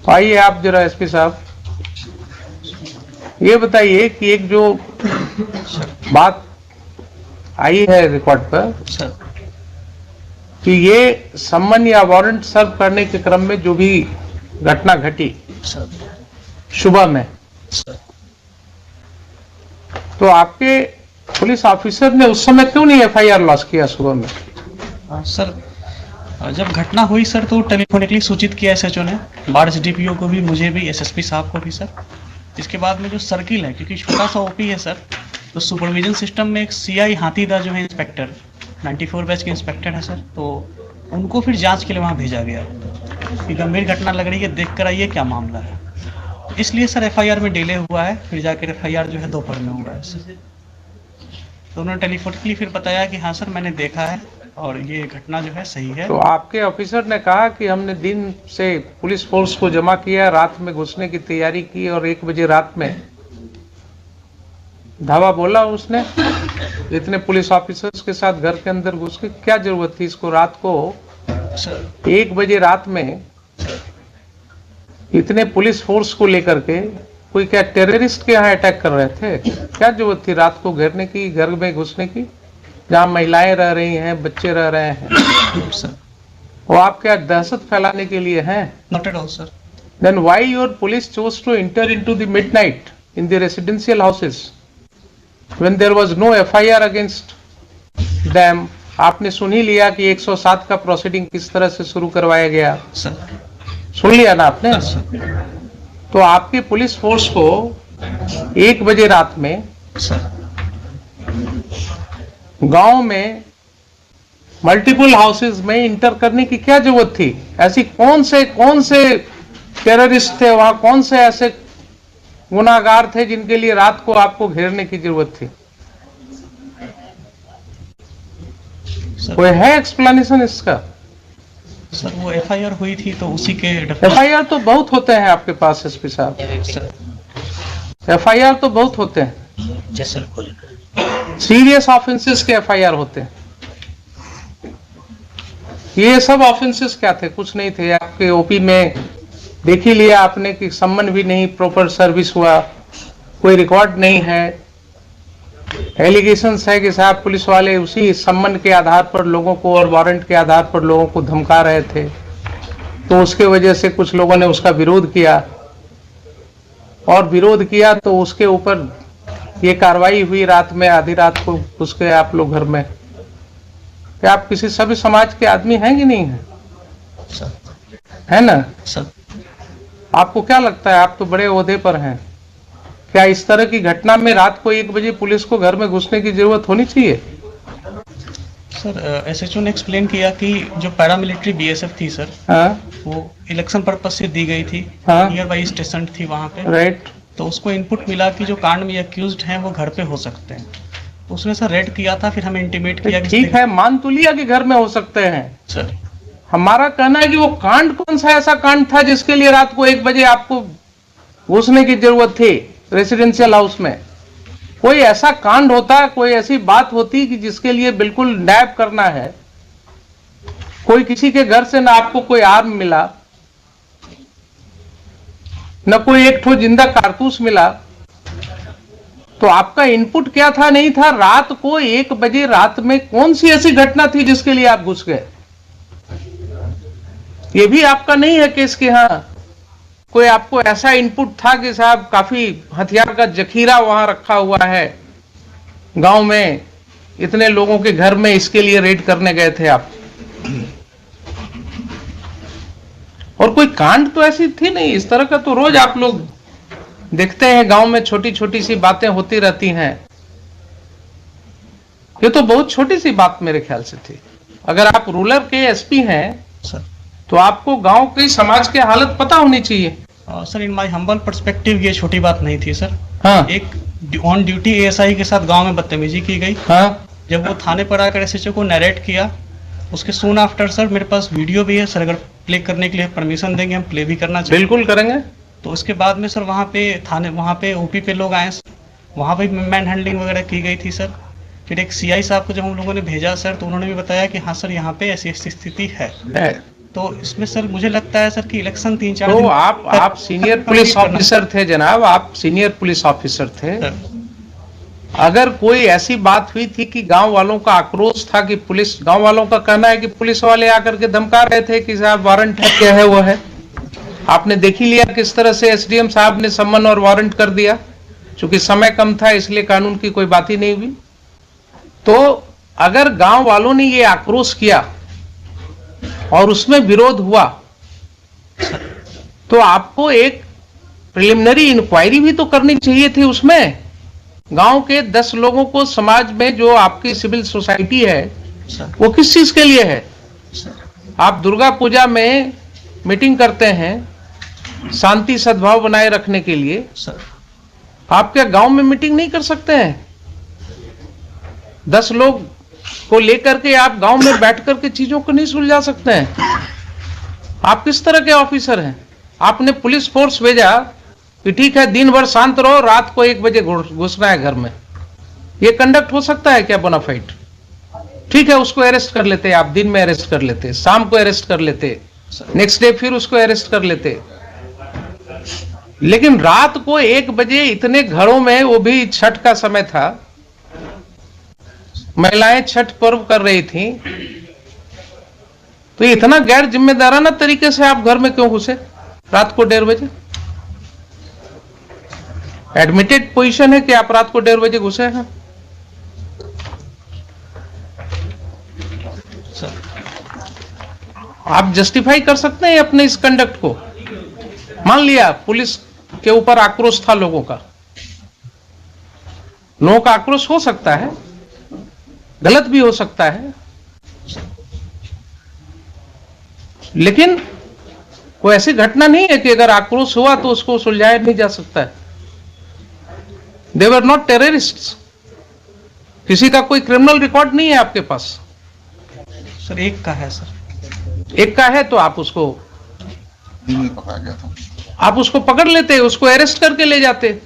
आइए आप जरा एसपी साहब ये बताइए कि एक जो बात आई है रिकॉर्ड पर कि ये सम्मन या वारंट सर्व करने के क्रम में जो भी घटना घटी सुबह में, तो आपके पुलिस ऑफिसर ने उस समय क्यों नहीं एफआईआर लॉन्च किया सुबह में? सर जब घटना हुई सर तो टेलीफोनिकली सूचित किया एसएचओ ने, बाढ़ डीपीओ को भी, मुझे भी, एसएसपी साहब को भी सर। इसके बाद में जो सर्किल है, क्योंकि छोटा सा ओपी है सर, तो सुपरविजन सिस्टम में एक सीआई हाथीदा जो है इंस्पेक्टर 94 बैच के इंस्पेक्टर है सर, तो उनको फिर जांच के लिए वहाँ भेजा गया कि गंभीर घटना लग रही है, देख कर आइए क्या मामला है। इसलिए सर एफआईआर में डिले हुआ है, फिर जाकर एफआईआर जो है दोपहर में हुआ है सर। तो उन्होंने टेलीफोनिकली फिर बताया कि हाँ सर मैंने देखा है और ये घटना जो है सही है। तो आपके ऑफिसर ने कहा कि हमने दिन से पुलिस फोर्स को जमा किया, रात में घुसने की तैयारी की और 1 बजे रात में धावा बोला उसने इतने पुलिस ऑफिसर्स के साथ घर के अंदर घुस के? क्या जरूरत थी इसको रात को 1 बजे रात में इतने पुलिस फोर्स को लेकर के? कोई क्या टेररिस्ट के यहाँ अटैक कर रहे थे? क्या जरूरत थी रात को घेरने की, घर में घुसने की, जहाँ महिलाएं रह रही हैं, बच्चे रह रहे हैं? वो आप क्या दहशत फैलाने के लिए हैं? Not at all, sir. Then why your police chose to enter into the midnight in the residential houses when there was no FIR against them? आपने सुन ही लिया कि 107 का प्रोसीडिंग किस तरह से शुरू करवाया गया, sir. सुन लिया ना आपने? Sir. तो आपकी पुलिस फोर्स को 1 बजे रात में गांव में मल्टीपल हाउसेस में इंटर करने की क्या जरूरत थी? ऐसी कौन से टेररिस्ट थे वहां, कौन से ऐसे गुनाहगार थे जिनके लिए रात को आपको घेरने की जरूरत थी? कोई है एक्सप्लेनेशन इसका? सर वो एफआईआर हुई थी तो उसी के एफआईआर तो बहुत होते हैं आपके पास एसपी साहब, एफआईआर तो बहुत होते हैं, सीरियस ऑफेंसेस के एफआईआर होते हैं। ये सब ऑफेंसेस क्या थे? कुछ नहीं थे। आपके ओपी में देख ही लिया आपने कि सम्मन भी नहीं प्रॉपर सर्विस हुआ, कोई रिकॉर्ड नहीं है। एलिगेशंस है कि साहब पुलिस वाले उसी सम्मन के आधार पर लोगों को और वारंट के आधार पर लोगों को धमका रहे थे, तो उसके वजह से कुछ लोगों ने उसका विरोध किया, और विरोध किया तो उसके ऊपर ये कार्रवाई हुई रात में, आधी रात को घुस गए आप लोग घर में। क्या आप किसी सभी समाज के आदमी हैं कि नहीं है? है ना सर? आपको क्या लगता है, आप तो बड़े ओहदे पर हैं, क्या इस तरह की घटना में रात को 1 बजे पुलिस को घर में घुसने की जरूरत होनी चाहिए? सर एसएचओ ने एक्सप्लेन किया कि जो पैरामिलिट्री बीएसएफ थी सर, वो इलेक्शन पर्पस से दी गई थी, नियर बाई स्टेशन थी वहां पे, राइट। तो उसको इनपुट मिला कि जो कांड में अक्यूज्ड हैं वो घर पे हो सकते हैं, उसने सर रेड किया था, फिर हमें इंटीमेट किया। ठीक है, मान तो लिया कि घर में हो सकते हैं सर, हमारा कहना है कि वो कांड कौन सा ऐसा कांड था जिसके लिए रात को 1 बजे आपको घुसने की जरूरत थी रेसिडेंशियल हाउस में? कोई ऐसा कांड होता, कोई ऐसी बात होती कि जिसके लिए बिल्कुल नैब करना है, कोई किसी के घर से ना आपको कोई आर्म मिला, न कोई एक ठो जिंदा कारतूस मिला, तो आपका इनपुट क्या था? नहीं था। रात को 1 बजे रात में कौन सी ऐसी घटना थी जिसके लिए आप घुस गए? ये भी आपका नहीं है केस के हाँ कोई आपको ऐसा इनपुट था कि साहब काफी हथियार का जखीरा वहां रखा हुआ है गांव में, इतने लोगों के घर में, इसके लिए रेड करने गए थे आप? और कोई कांड तो ऐसी थी नहीं। इस तरह का तो रोज आप लोग देखते हैं, गांव में छोटी छोटी सी बातें होती रहती हैं। ये तो बहुत छोटी सी बात मेरे ख्याल से थी। अगर आप रूरल के एसपी हैं सर, तो आपको गांव की समाज की हालत पता होनी चाहिए। Sir in my humble perspective ये छोटी बात नहीं थी सर। हाँ। एक ऑन ड्यूटी एएसआई के साथ गांव में बदतमीजी की गई। हाँ। जब वो थाने पर आकर एसएचओ को नरेट किया, उसके सून आफ्टर सर मेरे पास वीडियो भी है सर, अगर प्ले करने के लिए परमिशन देंगे हम प्ले भी करना चाहिए। बिल्कुल करेंगे। तो उसके बाद में सर वहाँ पे थाने, वहाँ पे ओपी पे लोग आए, वहाँ पे मैन हैंडलिंग वगैरह की गई थी सर। फिर एक सीआई साहब को जब हम लोगों ने भेजा सर, तो उन्होंने भी बताया कि हाँ सर यहाँ पे ऐसी स्थिति है। तो इसमें सर मुझे लगता है सर कि इलेक्शन 3-4 तो दिन आप सीनियर पुलिस ऑफिसर थे जनाब, आप सीनियर पुलिस ऑफिसर थे। सर, अगर कोई ऐसी बात हुई थी कि गांव वालों का आक्रोश था कि पुलिस, गांव वालों का कहना है कि पुलिस वाले आकर के धमका रहे थे कि साहब वारंट है, क्या है वो है, आपने देख ही लिया किस तरह से एसडीएम साहब ने सम्मन और वारंट कर दिया। चूंकि समय कम था इसलिए कानून की कोई बात ही नहीं हुई। तो अगर गांव वालों ने ये आक्रोश किया और उसमें विरोध हुआ तो आपको एक प्रिलिमिनरी इंक्वायरी भी तो करनी चाहिए थी। उसमें गांव के 10 लोगों को, समाज में जो आपकी सिविल सोसाइटी है वो किस चीज के लिए है। आप दुर्गा पूजा में मीटिंग करते हैं शांति सद्भाव बनाए रखने के लिए, आप क्या गांव में मीटिंग नहीं कर सकते हैं? 10 लोग को लेकर के आप गांव में बैठ करके चीजों को नहीं सुलझा सकते हैं? आप किस तरह के ऑफिसर हैं? आपने पुलिस फोर्स भेजा कि ठीक है दिन भर शांत रहो, रात को 1 बजे घुसना है घर में। ये कंडक्ट हो सकता है क्या बोनाफाइड? ठीक है, उसको अरेस्ट कर लेते, आप दिन में अरेस्ट कर लेते, शाम को अरेस्ट कर लेते, नेक्स्ट डे फिर उसको अरेस्ट कर लेते। लेकिन रात को 1 बजे इतने घरों में, वो भी छठ का समय था, महिलाएं छठ पर्व कर रही थी, तो इतना गैर जिम्मेदाराना तरीके से आप घर में क्यों घुसे रात को 1:30 बजे? एडमिटेड पोजीशन है कि आप रात को 1:30 बजे घुसे हैं। आप जस्टिफाई कर सकते हैं अपने इस कंडक्ट को? मान लिया पुलिस के ऊपर आक्रोश था लोगों का, लोगों का आक्रोश हो सकता है, गलत भी हो सकता है, लेकिन कोई ऐसी घटना नहीं है कि अगर आक्रोश हुआ तो उसको सुलझाया नहीं जा सकता है। दे वर नॉट टेररिस्ट्स, किसी का कोई क्रिमिनल रिकॉर्ड नहीं है आपके पास। सर एक का है सर, एक का है तो आप उसको पकड़ लेते, उसको अरेस्ट करके ले जाते।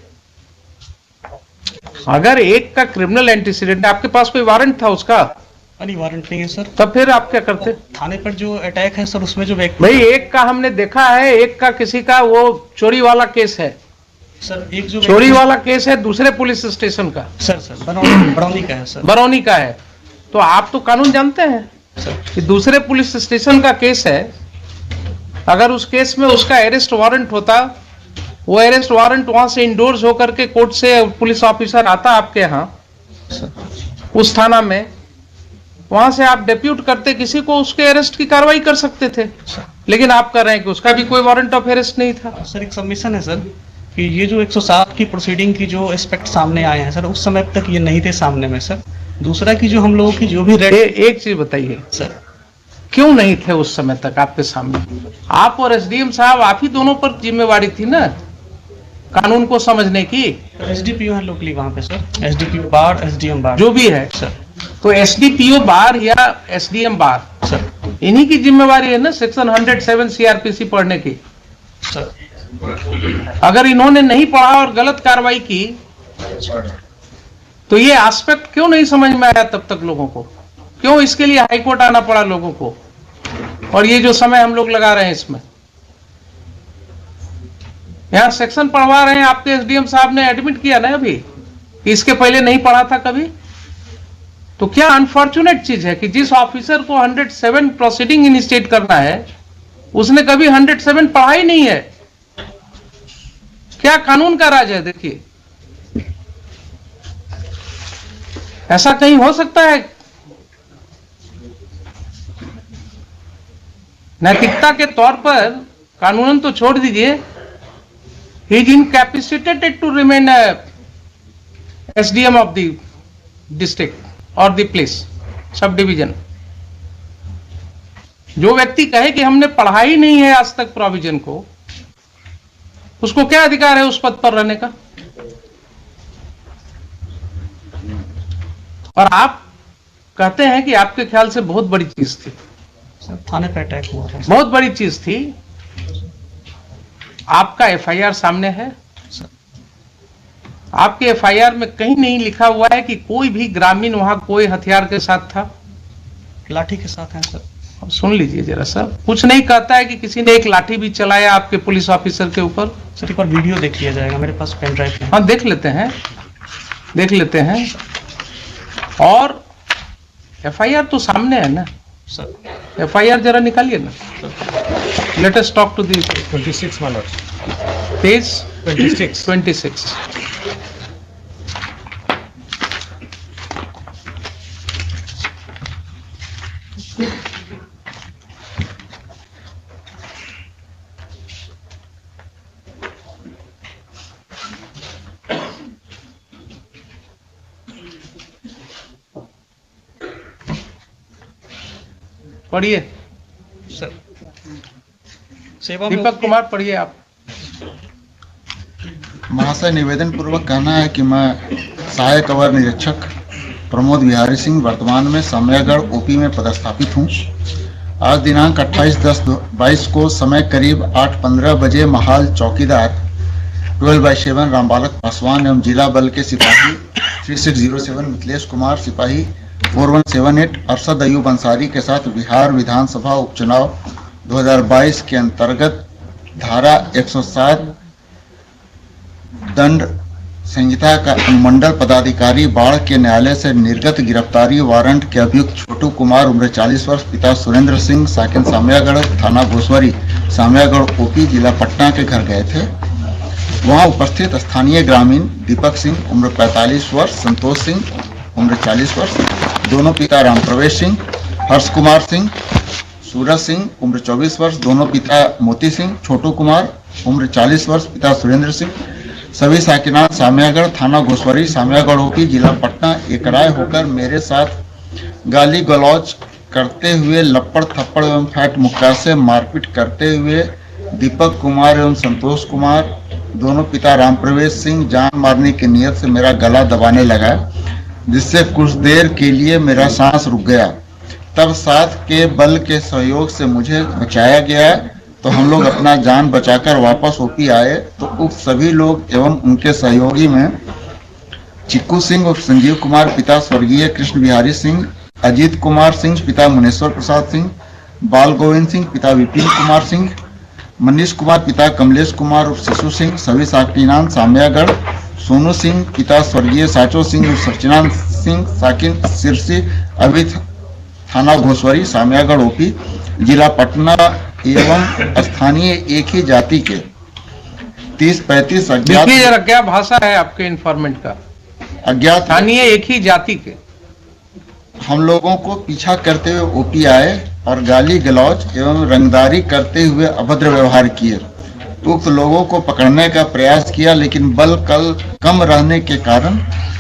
अगर एक का क्रिमिनल एंटीसीडेंट, आपके पास कोई वारंट था उसका? नहीं वारंट नहीं है सर। तब फिर आप क्या करते? थाने पर जो अटैक है सर, उसमें जो व्यक्ति, भाई एक का हमने देखा है, एक का किसी का वो चोरी वाला केस है सर, एक जो चोरी वाला केस है दूसरे पुलिस स्टेशन का, सर बरौनी का है सर, बरौनी का है। तो आप तो कानून जानते हैं कि दूसरे पुलिस स्टेशन का केस है, अगर उस केस में उसका अरेस्ट वारंट होता, वो अरेस्ट वारंट वहां से इंडोर्स होकर के कोर्ट से पुलिस ऑफिसर आता आपके यहाँ उस थाना में, वहां से आप डेप्यूट करते किसी को, उसके अरेस्ट की कार्रवाई कर सकते थे। लेकिन आप कह रहे हैं कि उसका भी कोई वारंट ऑफ अरेस्ट नहीं था। सर एक सबमिशन है सर कि ये जो 107 की प्रोसीडिंग की जो एस्पेक्ट सामने आए हैं सर, उस समय तक ये नहीं थे सामने में सर। दूसरा कि जो हम लोगों की जो भी एक चीज बताइए सर, क्यों नहीं थे उस समय तक आपके सामने? आप और एसडीएम साहब, आप ही दोनों पर जिम्मेवारी थी ना कानून को समझने की। एसडीपीओ है लोकली वहाँ पे सर, एसडीपीओ बार, एसडीएम बार, जो भी है सर। तो एसडीपीओ बार या एसडीएम बार सर, इन्हीं की जिम्मेवारी है ना सेक्शन 107 सीआरपीसी पढ़ने की। सर अगर इन्होंने नहीं पढ़ा और गलत कार्रवाई की तो ये एस्पेक्ट क्यों नहीं समझ में आया तब तक लोगों को? क्यों इसके लिए हाईकोर्ट आना पड़ा लोगों को? और ये जो समय हम लोग लगा रहे हैं इसमें, यहां सेक्शन पढ़वा रहे हैं, आपके एसडीएम साहब ने एडमिट किया ना अभी कि इसके पहले नहीं पढ़ा था कभी। तो क्या अनफॉर्चुनेट चीज है कि जिस ऑफिसर को 107 प्रोसीडिंग इनिशिएट करना है उसने कभी 107 पढ़ा ही नहीं है। क्या कानून का राज है? देखिए, ऐसा कहीं हो सकता है? नैतिकता के तौर पर कानूनन तो छोड़ दीजिए, he is incapacitated to remain SDM of the district और द प्लेस सब डिवीजन। जो व्यक्ति कहे कि हमने पढ़ा ही नहीं है आज तक प्रोविजन को, उसको क्या अधिकार है उस पद पर रहने का? और आप कहते हैं कि आपके ख्याल से बहुत बड़ी चीज थी। थाने पे अटैक हुआ था, बहुत बड़ी चीज थी। आपका एफआईआर सामने है, आपके एफआईआर में कहीं नहीं लिखा हुआ है कि कोई भी ग्रामीण वहां कोई हथियार के साथ था। लाठी के साथ है सर। अब सुन लीजिए जरा सा, कुछ नहीं कहता है कि किसी ने एक लाठी भी चलाया आपके पुलिस ऑफिसर के ऊपर। सर एक बार वीडियो देख लिया जाएगा, मेरे पास पेन ड्राइव है। हाँ देख लेते हैं, देख लेते हैं। और एफआईआर तो सामने है ना सर। एफआईआर जरा निकालिए ना। Let us talk to the 26 my lord. Page 26. 26। पढ़िए सर सेवा में दीपक कुमार, पढ़िए आप। महाशय, निवेदन पूर्वक कहना है कि मैं सहायक अवर निरीक्षक प्रमोद बिहारी सिंह वर्तमान में सामयागढ़ ओपी में पदस्थापित हूँ। आज दिनांक 28/10/22 को समय करीब 8:15 बजे महाल चौकीदार 12/7 रामबालक पासवान एवं जिला बल के सिपाही 3607 मिथिलेश कुमार, सिपाही 4178 अरशद अयूब अंसारी के साथ बिहार विधानसभा उपचुनाव 2022 के अंतर्गत धारा 107 दंड संहिता का अनुमंडल पदाधिकारी बाढ़ के न्यायालय से निर्गत गिरफ्तारी वारंट के अभियुक्त छोटू कुमार उम्र 40 वर्ष, पिता सुरेंद्र सिंह, साकिन सामयागढ़, थाना घोसवरी, सामयागढ़ ओपी, जिला पटना के घर गए थे। वहां उपस्थित स्थानीय ग्रामीण दीपक सिंह उम्र 45 वर्ष, संतोष सिंह उम्र 40 वर्ष, दोनों पिता राम प्रवेश सिंह, हर्ष कुमार सिंह, सूरज सिंह उम्र 24 वर्ष, दोनों पिता मोती सिंह, छोटू कुमार उम्र 40 वर्ष, पिता सुरेंद्र सिंह, सभी साकिनान सामयागढ़, थाना घोसवरी, सामयागढ़ ओपी, जिला पटना एकराय होकर मेरे साथ गाली गलौज करते हुए, लपड़ थप्पड़ एवं फैट मुक्का से मारपीट करते हुए दीपक कुमार एवं संतोष कुमार, दोनों पिता राम प्रवेश सिंह, जान मारने की नियत से मेरा गला दबाने लगा, जिससे कुछ देर के लिए मेरा सांस रुक गया। तब साथ के बल के सहयोग से मुझे बचाया गया, तो हम लोग अपना जान बचाकर वापस ओपी आए तो उक्त सभी लोग एवं उनके सहयोगी में चिक्कू सिंह और संजीव कुमार पिता स्वर्गीय कृष्ण बिहारी सिंह, अजीत कुमार सिंह पिता मुनेश्वर प्रसाद सिंह, बाल गोविंद सिंह पिता विपिन कुमार सिंह, मनीष कुमार पिता कमलेश कुमार और शिशु सिंह, सभी साकिनान सामयागढ़, सोनू सिंह पिता स्वर्गीय साचो सिंह और सचिनान सिंह, साकिन सिरसी, अभी थाना घोसवरी, सामयागढ़ ओपी, जिला पटना एवं स्थानीय एक ही जाति के 30-35 अज्ञात। देखिए जरा क्या भाषा है आपके इन्फॉर्मेंट का। अज्ञात स्थानीय एक ही जाति के हम लोगों को पीछा करते हुए ओपी आए और गाली गलौज एवं रंगदारी करते हुए अभद्र व्यवहार किए। उक्त लोगों को पकड़ने का प्रयास किया, लेकिन बल कम रहने के कारण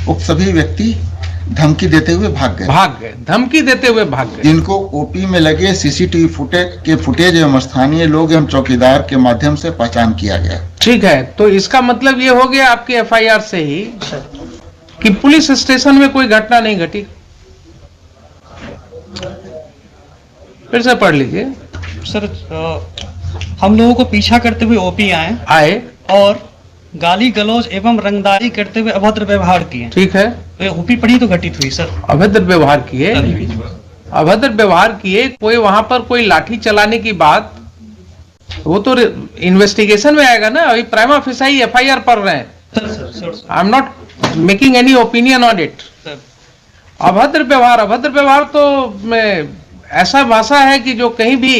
उक्त सभी व्यक्ति धमकी देते हुए भाग गए। धमकी देते हुए भाग गए। जिनको ओपी में लगे सीसीटीवी फुटेज एवं स्थानीय लोग एवं चौकीदार के माध्यम से पहचान किया गया। ठीक है, तो इसका मतलब ये हो गया आपके एफआईआर से ही कि पुलिस स्टेशन में कोई घटना नहीं घटी। फिर से पढ़ लीजिए सर। हम लोगों को पीछा करते हुए ओपी आए और गाली गलौज एवं रंगदारी करते हुए अभद्र व्यवहार किए। ठीक है, तो ओपी पढ़ी तो घटित हुई सर। अभद्र व्यवहार किए, अभद्र व्यवहार किए। कोई वहां पर कोई लाठी चलाने की बात, वो तो इन्वेस्टिगेशन में आएगा ना। अभी प्राइमा फेसाई एफआईआर पढ़ रहे हैं। I am not making any opinion on it. अभद्र व्यवहार तो ऐसा भाषा है कि जो कहीं भी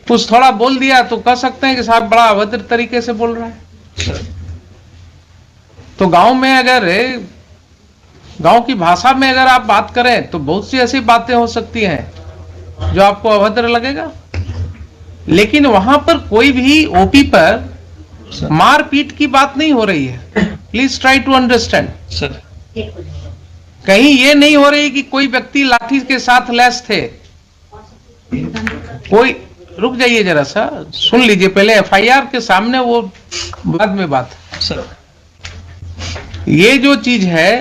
कुछ थोड़ा बोल दिया तो कह सकते हैं कि साहब बड़ा अभद्र तरीके से बोल रहा है। तो गांव में अगर गांव की भाषा में अगर आप बात करें तो बहुत सी ऐसी बातें हो सकती हैं जो आपको अभद्र लगेगा, लेकिन वहां पर कोई भी ओपी पर मारपीट की बात नहीं हो रही है। Please try to understand sir. कहीं ये नहीं हो रही कि कोई व्यक्ति लाठी के साथ लैस थे। कोई रुक जाइए जरा सा, सुन लीजिए पहले एफआईआर के सामने, वो बाद में बात सर। ये जो चीज है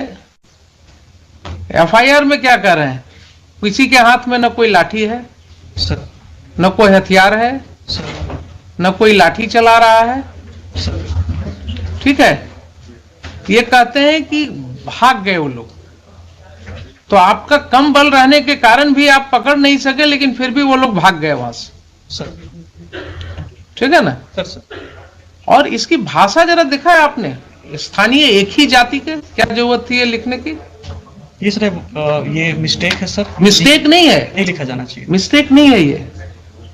एफआईआर में क्या कर रहे हैं, किसी के हाथ में न कोई लाठी है सर, न कोई हथियार है सर, न कोई लाठी चला रहा है सर। ठीक है। ये कहते हैं कि भाग गए वो लोग। तो आपका कम बल रहने के कारण भी आप पकड़ नहीं सके, लेकिन फिर भी वो लोग भाग गए वहां से, सर। ठीक है ना। सर और इसकी भाषा जरा देखा है आपने, स्थानीय एक ही जाति के, क्या जरूरत थी ये लिखने की? ये सर ये मिस्टेक है सर, मिस्टेक नहीं है, नहीं लिखा जाना चाहिए। मिस्टेक नहीं है ये।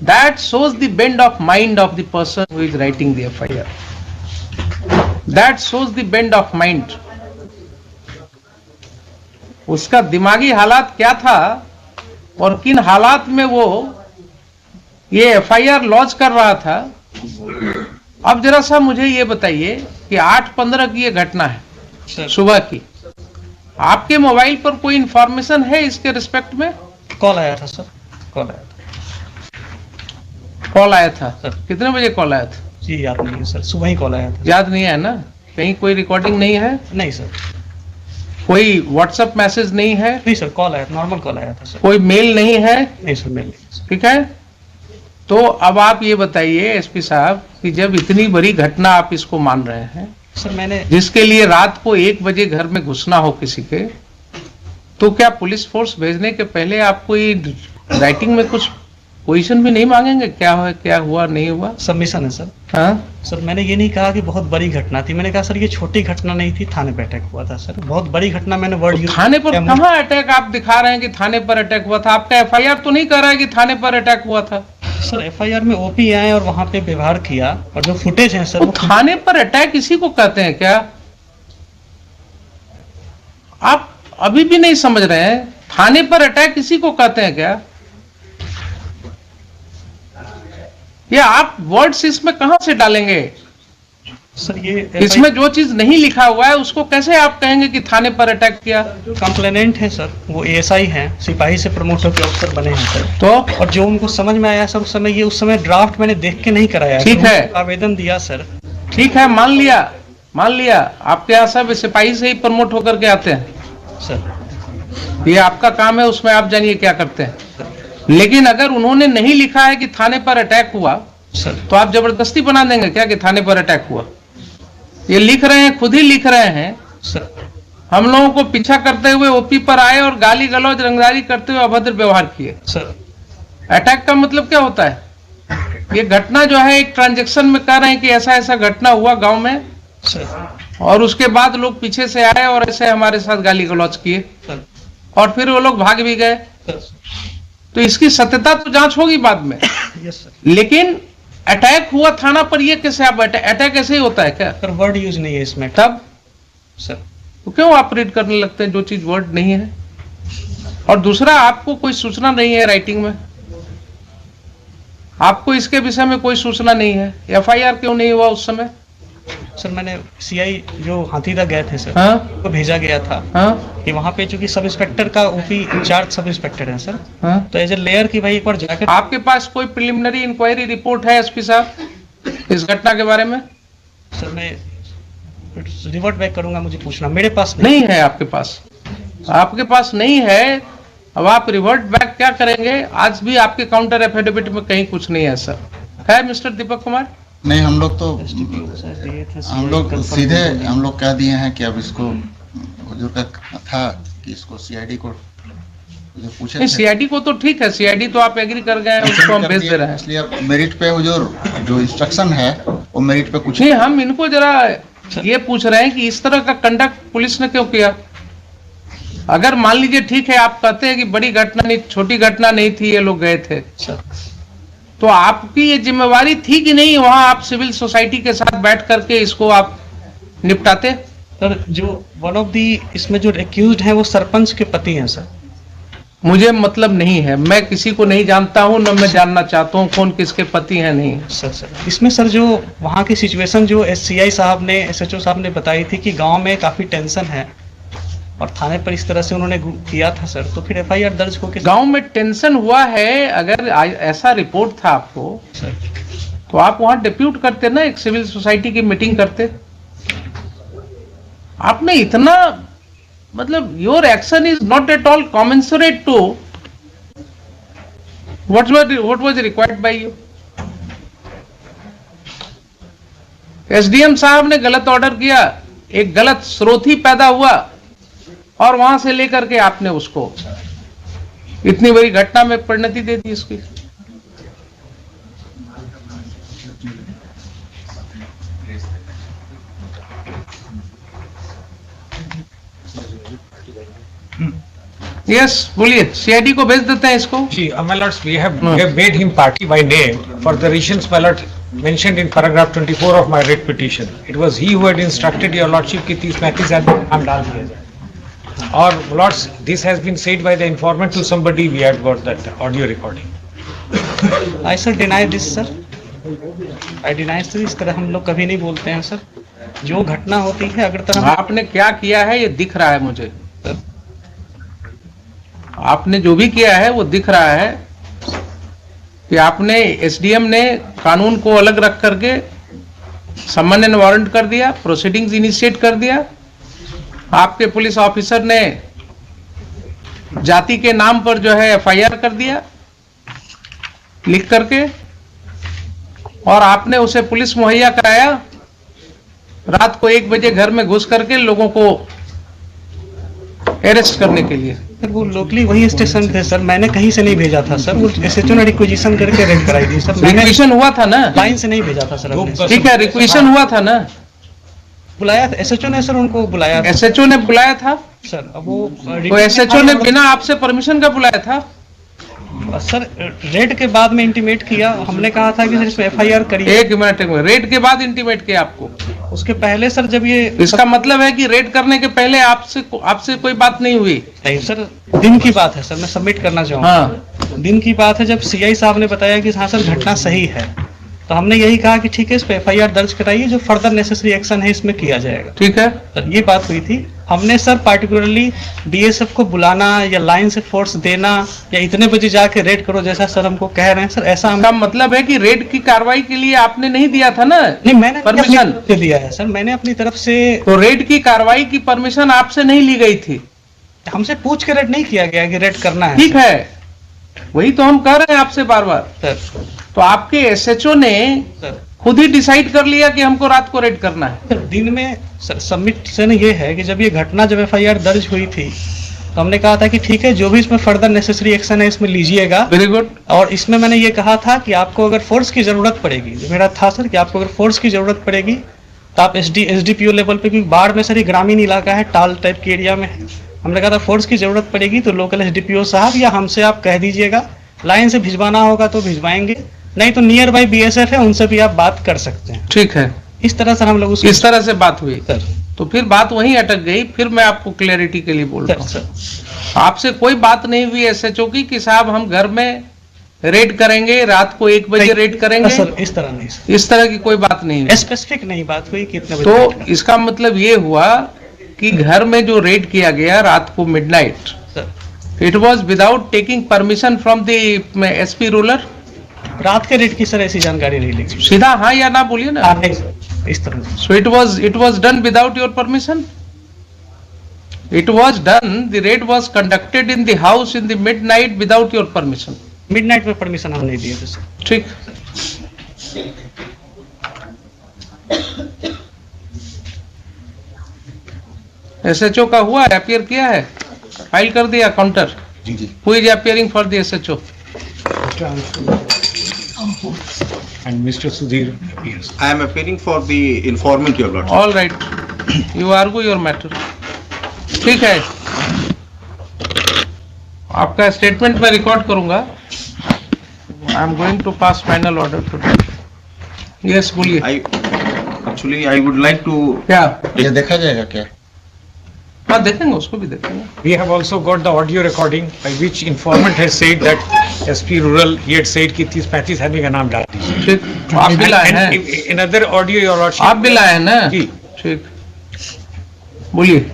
That shows the bend of mind of the person who is writing the FIR. That shows the bend of mind. उसका दिमागी हालात क्या था और किन हालात में वो ये FIR लॉन्च कर रहा था। अब जरा सा मुझे ये बताइए कि 8/15 की ये घटना है सर। सुबह की, आपके मोबाइल पर कोई इंफॉर्मेशन है इसके रिस्पेक्ट में? कॉल आया था सर, कॉल आया था। कॉल आया था सर। कितने बजे कॉल आया था? जी याद नहीं है सर, सुबह ही कॉल आया था। याद नहीं है ना? कहीं कोई रिकॉर्डिंग नहीं है? नहीं सर, कोई व्हाट्सएप मैसेज नहीं है? नहीं सर, कॉल आया, नॉर्मल कॉल आया था सर। कोई मेल नहीं है? नहीं सर, मेल नहीं सर। ठीक है, तो अब आप ये बताइए एसपी साहब कि जब इतनी बड़ी घटना आप इसको मान रहे हैं, सर मैंने जिसके लिए रात को 1 बजे घर में घुसना हो किसी के, तो क्या पुलिस फोर्स भेजने के पहले आप कोई राइटिंग में कुछ पोजीशन भी नहीं मांगेंगे, क्या हुआ नहीं हुआ? सबमिशन है सर। हाँ सर मैंने ये नहीं कहा कि बहुत बड़ी घटना थी, मैंने कहा सर ये छोटी घटना नहीं थी, थाने पे अटैक हुआ था सर। बहुत बड़ी घटना मैंने वर्ड यूज थाने पर कहाँ अटैक आप दिखा रहे हैं कि थाने पर अटैक हुआ था? आपका FIR तो नहीं कह रहा है कि थाने पर अटैक हुआ था। सर FIR में OP आए और वहां पे व्यवहार किया, और जो फुटेज है सर वो थाने पर अटैक इसी को कहते हैं क्या? आप अभी भी नहीं समझ रहे हैं, थाने पर अटैक इसी को कहते हैं क्या? ये आप वर्ड्स इसमें कहां से डालेंगे? सर ये इसमें जो चीज नहीं लिखा हुआ है उसको कैसे आप कहेंगे कि थाने पर अटैक किया? जो कंप्लेनेंट है सर वो ASI हैं, सिपाही से प्रमोट होकर अफसर बने हैं सर। तो और जो उनको समझ में आया सर उस समय ड्राफ्ट मैंने देख के नहीं कराया, ठीक है, आवेदन दिया सर। ठीक है, मान लिया आपके यहाँ सब सिपाही से ही प्रमोट होकर के आते हैं सर। ये आपका काम है, उसमें आप जानिए क्या करते हैं। लेकिन अगर उन्होंने नहीं लिखा है कि थाने पर अटैक हुआ सर, तो आप जबरदस्ती बना देंगे क्या कि थाने पर अटैक हुआ? ये लिख रहे हैं, खुद ही लिख रहे हैं सर। हम लोगों को पीछा करते हुए OP पर आए और गाली गलौज रंगदारी करते हुए अभद्र व्यवहार किए। सर अटैक का मतलब क्या होता है? ये घटना जो है एक ट्रांजैक्शन में कह रहे हैं कि ऐसा ऐसा घटना हुआ गांव में सर, और उसके बाद लोग पीछे से आए और ऐसे हमारे साथ गाली गलौज किए सर, और फिर वो लोग भाग भी गए। सर। तो इसकी सत्यता तो जांच होगी बाद में। Yes sir. लेकिन अटैक हुआ थाना पर, ये कैसे आप अटैक ऐसे ही होता है क्या? सर वर्ड यूज नहीं है इसमें तब सर। तो क्यों आप रीड करने लगते हैं जो चीज वर्ड नहीं है? और दूसरा, आपको कोई सूचना नहीं है राइटिंग में, आपको इसके विषय में कोई सूचना नहीं है, FIR क्यों नहीं हुआ उस समय? सर मैंने CI जो हाथीदा गए थे सर, हाँ को भेजा गया था हाँ कि वहाँ पे चूंकि सब इंस्पेक्टर का OP इंचार्ज सब इंस्पेक्टर है सर, हाँ। तो एज ए लेयर की भाई एक बार जाकर। आपके पास कोई प्रिलिमिनरी इंक्वायरी रिपोर्ट है एसपी साहब इस घटना के बारे में? सर मैं रिवर्ट बैक करूंगा, मुझे पूछना, मेरे पास नहीं नहीं है आपके पास, आपके पास नहीं है। अब आप रिवर्ट बैक क्या करेंगे? आज भी आपके काउंटर एफिडेविट में कहीं कुछ नहीं है सर, है मिस्टर दीपक कुमार? नहीं, हम लोग तो दिए थे, हम लोग सीधे हम लोग कह दिए हैं कि अब इसको हुजूर का था कि इसको CID को जो पूछे नहीं, थे, CID को तो ठीक है, CID तो आप एग्री कर गए हैं, उसको हम कर भेज दिए, दे रहे हैं। इसलिए अब मेरिट पे हुजूर जो इंस्ट्रक्शन है वो मेरिट पे कुछ नहीं, हम इनको जरा ये पूछ रहे हैं कि इस तरह का कंडक्ट पुलिस ने क्यों किया? अगर मान लीजिए ठीक है, आप कहते हैं कि बड़ी घटना नहीं, छोटी घटना नहीं थी, ये लोग गए थे, तो आपकी ये जिम्मेवारी थी कि नहीं वहां आप सिविल सोसाइटी के साथ बैठ करके इसको आप निपटाते? सर जो वन ऑफ दी इसमें जो एक्यूज्ड है वो सरपंच के पति हैं सर। मुझे मतलब नहीं है, मैं किसी को नहीं जानता हूं, न मैं जानना चाहता हूं कौन किसके पति हैं। नहीं सर इसमें सर जो वहाँ की सिचुएशन जो CI साहब ने, SHO साहब ने बताई थी कि गांव में काफी टेंशन है और थाने पर इस तरह से उन्होंने किया था सर, तो फिर FIR दर्ज होकर गांव में टेंशन हुआ है। अगर ऐसा रिपोर्ट था आपको सर, तो आप वहां डिप्यूट करते ना, एक सिविल सोसाइटी की मीटिंग करते। आपने इतना, मतलब your action is not at all commensurate to what was required by you. SDM साहब ने गलत ऑर्डर किया, एक गलत स्रोत ही पैदा हुआ और वहां से लेकर के आपने उसको इतनी बड़ी घटना में परिणति दे दी इसकी। यस, बोलिए, सीआईडी को भेज देते हैं इसको। See, my lords, we have made him party by name for the reasons, my lord, mentioned in paragraph 24 of my writ petition. It was he who had instructed your lordship कि 30-35 आदमी नाम डाल दिया जाए। और lords, this has been said by the informant to somebody. We had got that audio recording. I sir deny this sir. I deny sir, इस तरह हम लोग कभी नहीं बोलते हैं सर। जो घटना होती है अगर तरह आपने क्या किया है ये दिख रहा है मुझे, आपने जो भी किया है वो दिख रहा है कि आपने एसडीएम ने कानून को अलग रख करके समन एंड वारंट कर दिया, प्रोसीडिंग्स इनिशिएट कर दिया। आपके पुलिस ऑफिसर ने जाति के नाम पर जो है एफआईआर कर दिया लिख करके, और आपने उसे पुलिस मुहैया कराया रात को 1 बजे घर में घुस करके लोगों को अरेस्ट करने के लिए। सर वो लोकली वही स्टेशन थे सर, मैंने कहीं से नहीं भेजा था सर। वो एसएचओ ने रिक्वेजिशन करके रेड कराई थी सर। मैंने रिक्वेशन हुआ था ना, लाइन से नहीं भेजा था सर अपने। ठीक है, रिक्वेशन हुआ था ना, बुलाया था एसएचओ ने सर, उनको बुलाया था एसएचओ ने बुलाया था सर। अब वो तो एसएचओ ने बिना आपसे परमिशन का बुलाया था सर। रेड के बाद में इंटीमेट किया, हमने कहा था कि सर इसमें एफआईआर करिए। एक मिनट रेड के बाद इंटीमेट किया आपको? उसके पहले सर जब ये इसका मतलब है कि रेड करने के पहले आपसे कोई बात नहीं हुई? नहीं सर, दिन की बात है सर, मैं सबमिट करना चाहूँगा। हाँ, दिन की बात है जब सीआई साहब ने बताया कि हाँ सर घटना सही है, तो हमने यही कहा कि ठीक है इस पे एफआईआर दर्ज कराइए, जो फर्दर नेसेसरी एक्शन है इसमें किया जाएगा। ठीक है सर ये बात हुई थी। हमने सर पार्टिकुलरली बीएसएफ को बुलाना या लाइन से फोर्स देना या इतने बजे जाके रेड करो जैसा सर हमको कह रहे हैं सर, ऐसा हम का मतलब है कि रेड की कार्रवाई के लिए आपने नहीं दिया था ना नहीं, मैंने परमिशन अपनी तरफ से दिया है सर, मैंने अपनी तरफ से। तो रेड की कार्रवाई की परमिशन आपसे नहीं ली गई थी? हमसे पूछ के रेड नहीं किया गया कि रेड करना है। ठीक है, वही तो हम कह रहे हैं आपसे बार बार। सर तो आपके एसएचओ ने सर खुद ही डिसाइड कर लिया कि हमको रात को रेड करना है? सर दिन में सर सबमिशन ये है कि जब ये घटना जब एफआईआर दर्ज हुई थी तो हमने कहा था कि ठीक है जो भी इसमें फर्दर नेसेसरी एक्शन है इसमें लीजिएगा। Very good. और इसमें मैंने ये कहा था कि आपको अगर फोर्स की जरूरत पड़ेगी, जो मेरा था सर कि आपको अगर फोर्स की जरूरत पड़ेगी तो आप एसडीपीओ लेवल पे, क्योंकि बाढ़ में सर ये ग्रामीण इलाका है, टाल टाइप के एरिया में है, हमने कहा था फोर्स की जरूरत पड़ेगी तो लोकल एसडीपीओ साहब या हमसे आप कह दीजिएगा, लाइन से भिजवाना होगा तो भिजवाएंगे, नहीं तो नियर बाई बीएसएफ है उनसे भी आप बात कर सकते हैं। ठीक है, इस तरह सर हम लोग इस तरह से बात हुई। सर तो फिर बात वहीं अटक गई। फिर मैं आपको क्लैरिटी के लिए बोल रहा सर हूँ, आपसे कोई बात नहीं हुई एसएचओ की कि साहब हम घर में रेड करेंगे, रात को 1 बजे रेड करेंगे? सर इस तरह नहीं सर, इस तरह की कोई बात नहीं हुई। स्पेसिफिक नहीं बात हुई कितने बजे। तो इसका मतलब ये हुआ कि घर में जो रेड किया गया रात को midnight, sir it was without taking permission from the SP ruler? रात के रेट की सर ऐसी जानकारी नहीं ली। सीधा हाँ या ना बोलिए ना। नहीं सर, इस तरह So it was done without your permission? It was done, the raid was conducted in the house in the midnight without your permission. Midnight में परमिशन हम नहीं दिए थे सर। ठीक, एसएचओ का हुआ, अपियर किया है, फाइल कर दिया काउंटर? जी जी। Who is appearing for the SHO? And Mr. Sudhir appears. I am appearing for the informant, your lordship. All right, you argue your matter. ठीक है, आपका स्टेटमेंट मैं रिकॉर्ड करूंगा। I am going to pass final order today. Yes, बोलिए। I would like to. क्या? ये देखा जाएगा क्या? हाँ, देखेंगे, उसको भी देखेंगे। We have also got the audio recording by which informant has said that SP Rural, he had said कि 30-35 आदमी का नाम डाल दीजिए। ठीक, आप भी लाए हैं? And another audio, your lordship. आप भी लाए हैं ना? जी। ठीक, बोलिए।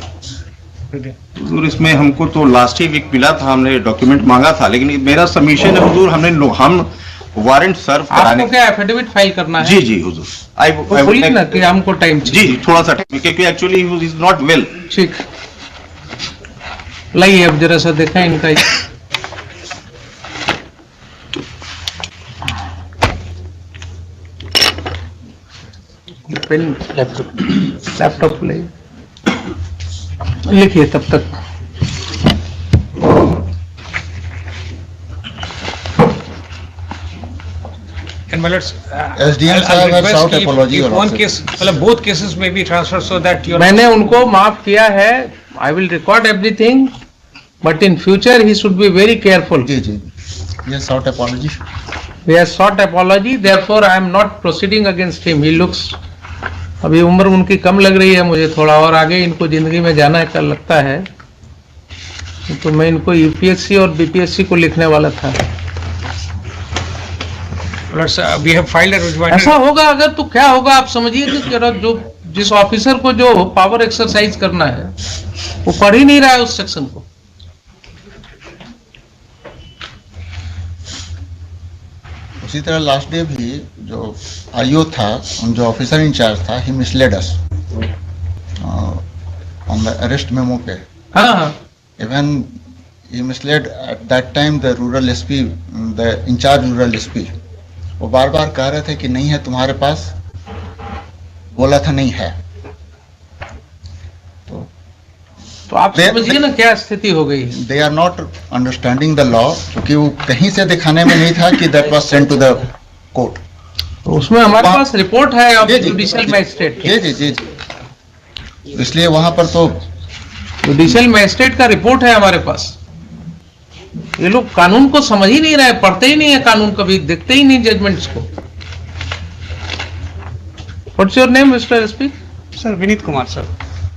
हुजूर, इसमें हमको तो लास्ट ही वीक मिला था, हमने डॉक्यूमेंट मांगा था, लेकिन मेरा सबमिशन है हुजूर, हम वारंट सर्व कराने। आपको क्या एफिडेविट फाइल करना है? जी जी हुजूर। तो बोलिए ना कि हमको टाइम चाहिए। जी, थोड़ा सा टाइम, क्योंकि actually he is not well. ठीक, लाइए अब जरा सा देखें इनका। पेन लैपटॉप लाइए, लिखिए तब तक। And my lords, SDM I'll साहब has request sought if- apology if one also. case, मतलब both cases may be transferred so that your मैंने उनको माफ किया है. I will record everything, but in future he should be very careful. जी जी, ये sought apology. He has sought apology, therefore I am not proceeding against him. He looks, अभी उम्र उनकी कम लग रही है मुझे, थोड़ा और आगे इनको जिंदगी में जाना है लगता है, तो मैं इनको यूपीएससी और बीपीएससी को लिखने वाला था. lords, we have filed a rejoinder. ऐसा होगा अगर तो क्या होगा आप समझिए कि जो जिस ऑफिसर को जो पावर एक्सरसाइज करना है वो पढ़ ही नहीं रहा है उस सेक्शन को. उसी तरह लास्ट डे भी जो आईओ था, जो ऑफिसर इंचार्ज था, he misled us on the arrest memo पे. हाँ हाँ, Even he misled at that time the rural SP, the in charge rural SP. वो बार बार कह रहे थे कि नहीं है तुम्हारे पास, बोला था नहीं है. तो आप समझिए ना क्या स्थिति हो गई है. They are not understanding the law, क्योंकि वो कहीं से दिखाने में नहीं था कि that was sent to the court. तो उसमें हमारे वहाँ- पास रिपोर्ट है ऑफ जी, जी, जुडिशियल जी, मैजिस्ट्रेट. जी जी जी जी. इसलिए वहां पर तो जुडिशियल मैजिस्ट्रेट का रिपोर्ट है हमारे पास. ये लोग कानून को समझ ही नहीं रहे, पढ़ते ही नहीं है कानून, कभी देखते ही नहीं जजमेंट्स को. What's your name mister SP? Sir Vineet Kumar sir.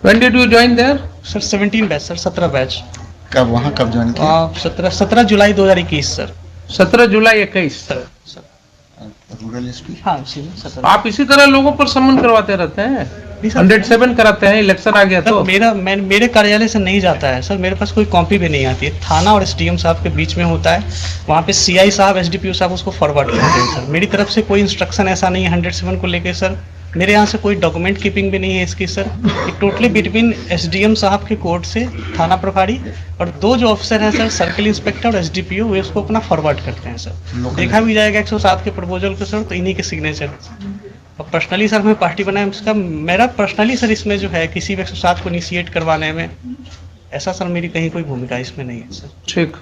When did you join there? Sir 17 batch sir, 17 batch. कब वहां कब ज्वाइन किया? 17 जुलाई 2021 सर. 17 जुलाई 21. Sir sir rural SP. हाँ उसी में 17. आप इसी तरह लोगों पर सम्मन करवाते रहते हैं. नहीं सर, 107 कराते हैं, इलेक्शन आ गया तो. मेरे कार्यालय से नहीं जाता है सर, मेरे पास कोई कॉपी भी नहीं आती है. थाना और एसडीएम साहब के बीच में होता है, वहाँ पे सीआई साहब एसडीपीओ साहब उसको फॉरवर्ड करते हैं सर. मेरी तरफ से कोई इंस्ट्रक्शन ऐसा नहीं है 107 को लेके सर. मेरे यहाँ से कोई डॉक्यूमेंट कीपिंग भी नहीं है इसकी सर. ये टोटली बिटवीन एसडीएम साहब के कोर्ट से थाना प्रभारी और दो जो ऑफिसर हैं सर, सर्किल इंस्पेक्टर और एसडीपीओ, वे उसको अपना फॉरवर्ड करते हैं सर. देखा भी जाएगा 107 के प्रपोजल को सर, तो इन्हीं के सिग्नेचर. और पर्सनली सर मैं पार्टी बनाया इसका, मेरा पर्सनली सर इसमें जो है किसी भी 107 को इनिशिएट करवाने में ऐसा सर मेरी कहीं कोई भूमिका इसमें नहीं है सर. ठीक.